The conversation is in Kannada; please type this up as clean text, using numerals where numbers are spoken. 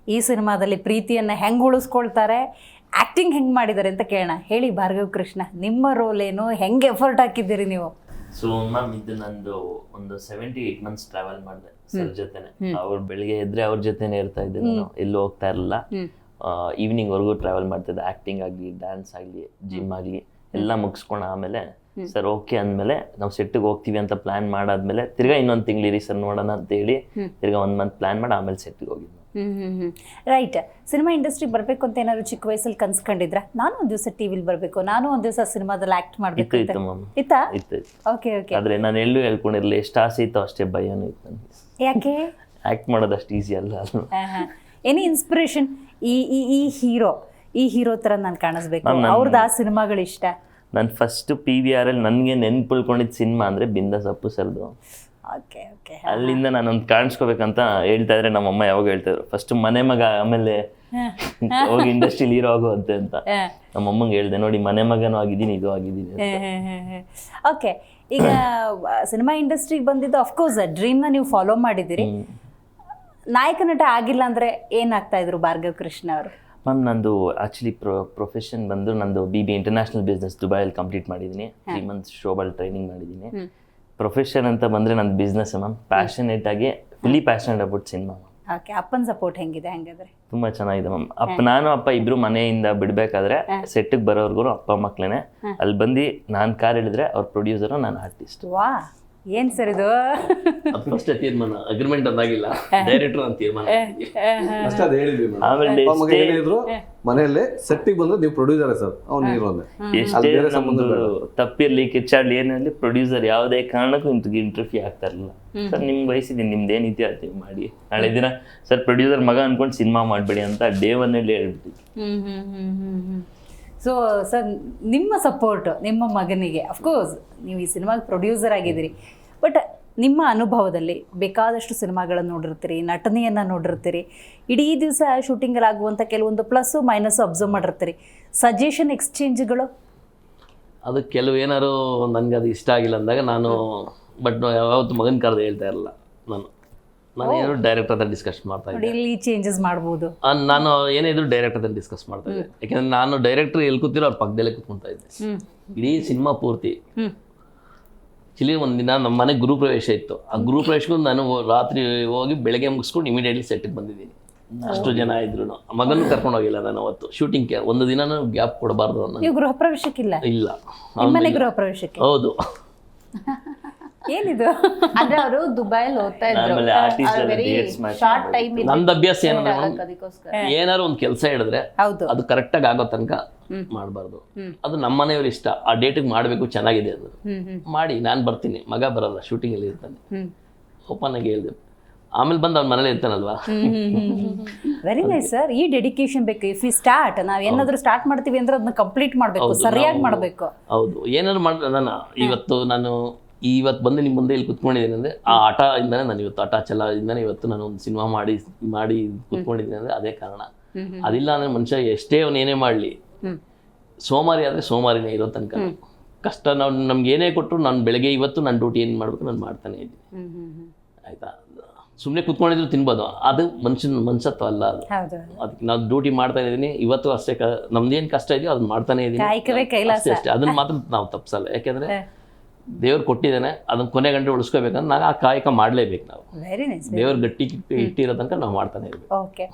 ಈ ಸಿನಿಮಾದಲ್ಲಿ ಪ್ರೀತಿಯನ್ನು ಹೆಂಗೆ ಉಳಿಸ್ಕೊಳ್ತಾರೆ, ಆ್ಯಕ್ಟಿಂಗ್ ಹೆಂಗೆ ಮಾಡಿದ್ದಾರೆ ಅಂತ ಕೇಳೋಣ. ಹೇಳಿ ಭಾರ್ಗವ್ ಕೃಷ್ಣ, ನಿಮ್ಮ ರೋಲ್ ಏನು, ಹೆಂಗೆ ಎಫರ್ಟ್ ಹಾಕಿದ್ದೀರಿ ನೀವು? ಸೊ ಮ್ಯಾಮ್, ಇದು ನಂದು ಒಂದು 7-8 months ಟ್ರಾವೆಲ್ ಮಾಡಿದೆ ಸರ್ ಜೊತೆನೆ. ಅವ್ರು ಬೆಳಿಗ್ಗೆ ಎದ್ರೆ ಅವ್ರ ಜೊತೆನೆ ಇರ್ತಾ ಇದ್ದೆ, ನಾನು ಎಲ್ಲೂ ಹೋಗ್ತಾ ಇರಲಿಲ್ಲ. ಈವ್ನಿಂಗ್ ವರ್ಗೂ ಟ್ರಾವೆಲ್ ಮಾಡ್ತಿದ್ದೆ. ಆಕ್ಟಿಂಗ್ ಆಗಲಿ, ಡ್ಯಾನ್ಸ್ ಆಗಲಿ, ಜಿಮ್ ಆಗಲಿ ಎಲ್ಲ ಮುಗಿಸ್ಕೊಂಡು ಆಮೇಲೆ ಸರ್ ಓಕೆ ಅಂದಮೇಲೆ ನಾವು ಸೆಟ್ಟಿಗೆ ಹೋಗ್ತೀವಿ ಅಂತ ಪ್ಲಾನ್ ಮಾಡಾದ್ಮೇಲೆ ತಿರ್ಗಾ ಇನ್ನೊಂದು ತಿಂಗಳಿರಿ ಸರ್ ನೋಡೋಣ ಅಂತ ಹೇಳಿ ತಿರ್ಗಾ 1 month ಪ್ಲಾನ್ ಮಾಡಿ ಆಮೇಲೆ ಸೆಟ್ಟಿಗೆ ಹೋಗಿದ್ದು. ರೈಟ್. ಸಿನಿಮಾ ಇಂಡಸ್ಟ್ರಿಗೆ ಬರಬೇಕು ಅಂತ ಏನಾದ್ರು ಚಿಕ್ಕ ವಯಸ್ಸಲ್ಲಿ ಕನ್ಸ್ಕೊಂಡಿದ್ರ? ನಾನು ಒಂದು ದಿವಸ ಟಿವಿಲಿ ಬರಬೇಕು, ನಾನು ಒಂದು ದಿವಸ ಸಿನಿಮಾದಲ್ಲಿ ಆಕ್ಟ್ ಮಾಡಬೇಕು ಅಂತ ಇತ್ತಾ? Okay okay. ಆದ್ರೆ ನಾನು ಎಲ್ಲೂ ಹೇಳ್ಕೊಂಡಿರಲಿಲ್ಲ. ಎಷ್ಟು ಆಸೆ ಇತ್ತು ಅಷ್ಟೇ ಭಯನೂ ಇತ್ತು ನನಗೆ. ಯಾಕೆ? ಆಕ್ಟ್ ಮಾಡೋದು ಅಷ್ಟು ಈಸಿ ಅಲ್ಲ. Any inspiration? ಈ ಹೀರೋ ಥರ ನಾನು ಕಾಣಿಸ್ಬೇಕು, ಅವ್ರದ್ದು ಆ ಸಿನಿಮಾಗಳು ಇಷ್ಟ? ನಾನು ಫಸ್ಟ್ PVR ಅಲ್ಲಿ ನನಗೆ ನೆನ್ಪು ಉಳ್ಕೊಂಡಿದ್ದ ಸಿನಿಮಾ ಅಂದರೆ ಬಿಂದಾಸ್ ಅಪ್ಪು ಸರ್ದು. Okay okay. ಅಲ್ಲಿಂದ ನಾನೊಂದು ಕಾಣಿಸ್ಕೋಬೇಕಂತ ಹೇಳ್ತಾ ಇದ್ರೆ ನಮ್ಮಮ್ಮ ಯಾವಾಗ ಹೇಳ್ತಾಯಿದ್ರು, ಫಸ್ಟ್ ಮನೆ ಮಗ, ಆಮೇಲೆ ಹೋಗಿ ಇಂಡಸ್ಟ್ರಿಲಿ ಹೀರೋ ಆಗೋ ಅಂತ. ನಮ್ಮಮ್ಮಂಗೆ ಹೇಳಿದೆ, ನೋಡಿ ಮನೆ ಮಗನೂ ಆಗಿದ್ದೀನಿ, ಇದು ಆಗಿದ್ದೀನಿ. ಓಕೆ. ಈಗ ಸಿನಿಮಾ ಇಂಡಸ್ಟ್ರಿಗೆ ಬಂದಿದ್ದು ಅಫ್ಕೋರ್ಸ್ ಡ್ರೀಮ್ನ ನೀವು ಫಾಲೋ ಮಾಡಿದ್ದೀರಿ. ನಾಯಕ ನಟ ಆಗಿಲ್ಲ ಅಂದರೆ ಏನಾಗ್ತಾ ಇದ್ರು ಭಾರ್ಗವ್ ಕೃಷ್ಣ ಅವರು? ಮ್ಯಾಮ್, ನಂದು ಆ್ಯಕ್ಚುಲಿ ಪ್ರೊಫೆಷನ್ ಬಂದು ನಂದು BB ಇಂಟರ್ನ್ಯಾಷನಲ್ ಬಿಸ್ನೆಸ್ ದುಬೈಯಲ್ಲಿ ಕಂಪ್ಲೀಟ್ ಮಾಡಿದ್ದೀನಿ. 3 months ಶೋಬಲ್ಲಿ ಟ್ರೈನಿಂಗ್ ಮಾಡಿದ್ದೀನಿ. ಪ್ರೊಫೆಷನ್ ಅಂತ ಬಂದರೆ ನಂದು ಬಿಸ್ನೆಸ್ ಮ್ಯಾಮ್. ಪ್ಯಾಷನೇಟ್ ಆಗಿ fully passionate about cinema. Okay. ಅಪ್ಪನ ಸಪೋರ್ಟ್ ಹೆಂಗಿದೆ ಹಂಗಾದ್ರೆ? ತುಂಬ ಚೆನ್ನಾಗಿದೆ ಮ್ಯಾಮ್. ನಾನು ಅಪ್ಪ ಇಬ್ರು ಮನೆಯಿಂದ ಬಿಡಬೇಕಾದ್ರೆ ಸೆಟ್ಟಿಗೆ ಬರೋರ್ಗು ಅಪ್ಪ ಮಕ್ಕಳೇ. ಅಲ್ಲಿ ಬಂದು ನಾನು ಕಾರ್ ಹೇಳಿದ್ರೆ ಅವ್ರ ಪ್ರೊಡ್ಯೂಸರು, ನಾನು ಆರ್ಟಿಸ್ಟ್. ವಾ, ಏನ್ ಸರ್ ಇದು? ಫಸ್ಟ್ ತೀರ್ಮಾನ ಅಗ್ರಿಮೆಂಟ್ ಅಂದಾಗಿಲ್ಲ, ಡೈರೆಕ್ಟರ್ ಅಂತ ತೀರ್ಮಾನ ಅಷ್ಟೇ ಅದು ಹೇಳಿದ್ವಿ. ಆಮೇಲೆ ಹೇಳಿದ್ರು ಮನೆಯಲ್ಲೇ ಸೆಟ್ಟಿಗೆ ಬಂದ್ರೆ ನೀವು ಪ್ರೊಡ್ಯೂಸರ್ ಸರ್, ಅವ್ನು ಹೀರೋ ಅಂದೆ. ಎಷ್ಟೇ ನಮ್ದು ತಪ್ಪಿರ್ಲಿ, ಕಿಚ್ಚಾಡ್ಲಿ, ಏನಲ್ಲಿ ಪ್ರೊಡ್ಯೂಸರ್ ಯಾವುದೇ ಕಾರಣಕ್ಕೂ ಇಂಟರ್ಫಿಯರ್ ಆಗ್ತಾ ಇರಲಿಲ್ಲ. ಸರ್ ನಿಮ್ಗೆ ವಯಸ್ಸಿದ್ದೀನಿ, ನಿಮ್ದು ಏನಿದೆ ಅದು ಮಾಡಿ, ನಾಳೆ ದಿನ ಸರ್ ಪ್ರೊಡ್ಯೂಸರ್ ಮಗ ಅನ್ಕೊಂಡು ಸಿನಿಮಾ ಮಾಡಬೇಡಿ ಅಂತ ಡೇ 1 ಹೇಳ್ಬಿಟ್ಟು. ಸೊ ಸರ್, ನಿಮ್ಮ ಸಪೋರ್ಟ್ ನಿಮ್ಮ ಮಗನಿಗೆ, ಅಫ್ಕೋರ್ಸ್ ನೀವು ಈ ಸಿನಿಮಾಗೆ ಪ್ರೊಡ್ಯೂಸರ್ ಆಗಿದ್ದೀರಿ, ಬಟ್ ನಿಮ್ಮ ಅನುಭವದಲ್ಲಿ ಬೇಕಾದಷ್ಟು ಸಿನಿಮಾಗಳನ್ನು ನೋಡಿರ್ತೀರಿ, ನಟನೆಯನ್ನು ನೋಡಿರ್ತೀರಿ, ಇಡೀ ದಿವಸ ಶೂಟಿಂಗಲ್ಲಿ ಆಗುವಂಥ ಕೆಲವೊಂದು ಪ್ಲಸ್ಸು ಮೈನಸ್ಸು ಅಬ್ಸರ್ವ್ ಮಾಡಿರ್ತೀರಿ. ಸಜೆಷನ್ ಎಕ್ಸ್ಚೇಂಜ್ಗಳು ಅದು ಕೆಲವು ಏನಾರು ನನಗೆ ಅದು ಇಷ್ಟ ಆಗಿಲ್ಲ ಅಂದಾಗ ನಾನು ಯಾವತ್ತು ಮಗನ ಕರೆದು ಹೇಳ್ತಾ ಇರಲ್ಲ. ನಾನು ಏನಾದ್ರು ಡೈರೆಕ್ಟರ್ ಹತ್ರ ಡಿಸ್ಕಸ್ ಮಾಡ್ತಾ ಇದ್ದೆ. ಇಲ್ಲಿ ಚೇಂಜಸ್ ಮಾಡ್ಬೋದು. ನಾನು ಏನೇ ಇದ್ರು ಡೈರೆಕ್ಟರ್ ಹತ್ರ ಡಿಸ್ಕಸ್ ಮಾಡ್ತಾ ಇದ್ದೆ. ಯಾಕೆಂದ್ರೆ ನಾನು ಡೈರೆಕ್ಟರ್ ಎಲ್ಲಿ ಕೂತಿರೋ ಅವ್ರ ಪಕ್ಕದಲ್ಲೇ ಕೂತ್ಕೊಳ್ತಾ ಇದ್ದೆ ಇಡೀ ಸಿನಿಮಾ ಪೂರ್ತಿ. ಆಕ್ಚುಲಿ ಒಂದಿನ ನಮ್ಮ ಮನೆ ಗೃಹಪ್ರವೇಶ ಇತ್ತು. ಆ ಗೃಹಪ್ರವೇಶಕ್ಕೂ ನಾನು ರಾತ್ರಿ ಹೋಗಿ ಬೆಳಗ್ಗೆ ಮುಗಿಸ್ಕೊಂಡು ಇಮಿಡಿಯೇಟ್ಲಿ ಸೆಟ್ಟಿಗೆ ಬಂದಿದ್ದೀನಿ. ಅಷ್ಟು ಜನ ಇದ್ರು. ಮಗನೂ ಕರ್ಕೊಂಡು ಹೋಗಿಲ್ಲ ನಾನು ಅವತ್ತು ಶೂಟಿಂಗ್ಗೆ. ಒಂದು ದಿನ ಗ್ಯಾಪ್ ಕೊಡಬಾರ್ದು ಅನ್ನೋ. ನೀವು ಗೃಹ ಪ್ರವೇಶಕ್ಕಿಲ್ಲ? ಇಲ್ಲ, ನಿಮ್ಮನೆ ಗೃಹ ಪ್ರವೇಶಕ್ಕೆ? ಹೌದು. ಏನಿದು ಅಂದ್ರೆ ಅವರು ದುಬೈಲಿ ಓದ್ತಾ ಇದ್ರು. ಶಾರ್ಟ್ ಟೈಮ್ ನಂದು ಅಭ್ಯಾಸ ಏನಂದ್ರೆ ಏನಾರು ಒಂದು ಕೆಲಸ ಹೇಳಿದ್ರೆ ಅದು ಕರೆಕ್ಟಾಗಿ ಆಗೋ ತನಕ ಮಾಡಬಾರ್ದು. ಅದು ನಮ್ಮ ಮನೆಯವ್ರ ಇಷ್ಟ, ಆ ಡೇಟಿಗೆ ಮಾಡಬೇಕು, ಚೆನ್ನಾಗಿದೆ ಅದು ಮಾಡಿ, ನಾನು ಬರ್ತೀನಿ, ಮಗ ಬರಲ್ಲ, ಶೂಟಿಂಗ್ ಅಲ್ಲಿ ಇರ್ತಾನೆ. ಓಪನ್ ಆಗಿ ಹೇಳಿದೆ. ಆಮೇಲೆ ಬಂದು ಅವ್ನ ಮನೇಲಿ ಇರ್ತಾನಲ್ವಾ. Very nice sir. ಈ ಡೆಡಿಕೇಶನ್ ಬೇಕು. ಇಫ್ ಯು ಸ್ಟಾರ್ಟ್, ನಾವ್ ಏನಾದ್ರು ಸ್ಟಾರ್ಟ್ ಮಾಡ್ತೀವಿ ಅಂದ್ರೆ ಅದನ್ನ ಕಂಪ್ಲೀಟ್ ಮಾಡಬೇಕು, ಸರಿಯಾಗಿ ಮಾಡಬೇಕು. ಹೌದು. ಏನಾದ್ರು ನಾನು ಇವತ್ತು ಬಂದು ನಿಮ್ಮ ಮುಂದೆ ಇಲ್ಲಿ ಕುತ್ಕೊಂಡಿದ್ದೀನಿ ಅಂದರೆ ಆ ಆಟ ಇಂದಾನೆ ನಾನು ಇವತ್ತು ಆಟ ಛಲದಿಂದಾನೆ ಇವತ್ತು ನಾನು ಒಂದು ಸಿನಿಮಾ ಮಾಡಿ ಕುತ್ಕೊಂಡಿದ್ದೀನಿ ಅಂದರೆ ಅದೇ ಕಾರಣ. ಅದಿಲ್ಲ ಅಂದರೆ ಮನುಷ್ಯ ಎಷ್ಟೇ ಅವನು ಏನೇ ಮಾಡಲಿ, ಸೋಮಾರಿ ಆದರೆ ಸೋಮಾರಿನೇ ಇರೋ ತನಕ ಕಷ್ಟ. ನಮ್ಗೆ ಏನೇ ಕೊಟ್ಟರು ನಾನು ಬೆಳಗ್ಗೆ ಇವತ್ತು ನನ್ನ ಡ್ಯೂಟಿ ಏನು ಮಾಡಬೇಕು ನಾನು ಮಾಡ್ತಾನೆ ಇದ್ದೀನಿ. ಆಯಿತಾ? ಸುಮ್ಮನೆ ಕುತ್ಕೊಂಡಿದ್ರು ತಿನ್ಬೋದು, ಅದು ಮನುಷ್ಯತ್ವ ಅಲ್ಲ. ಅದು ಅದಕ್ಕೆ ನಾವು ಡ್ಯೂಟಿ ಮಾಡ್ತಾ ಇದ್ದೀನಿ ಇವತ್ತು ಅಷ್ಟೇ. ನಮ್ದೇನು ಕಷ್ಟ ಇದೆಯೋ ಅದನ್ನ ಮಾಡ್ತಾನೆ ಇದ್ದೀನಿ ಅಷ್ಟೇ. ಅದನ್ನ ಮಾತ್ರ ನಾವು ತಪ್ಪಿಸಲ್ಲ. ಯಾಕೆಂದರೆ ದೇವ್ರು ಕೊಟ್ಟಿದ್ದಾನೆ, ಅದನ್ನ ಕೊನೆ ಗಂಟೆ ಉಳಿಸ್ಕೋಬೇಕಂದ್ರೆ ನಾವು ಆ ಕಾಯಕ ಮಾಡಲೇಬೇಕು. ನಾವು ದೇವ್ರು ಗಟ್ಟಿ ಇಟ್ಟಿರೋ ತನಕ ನಾವು ಮಾಡ್ತಾನೆ ಇರ್ಬೇಕು.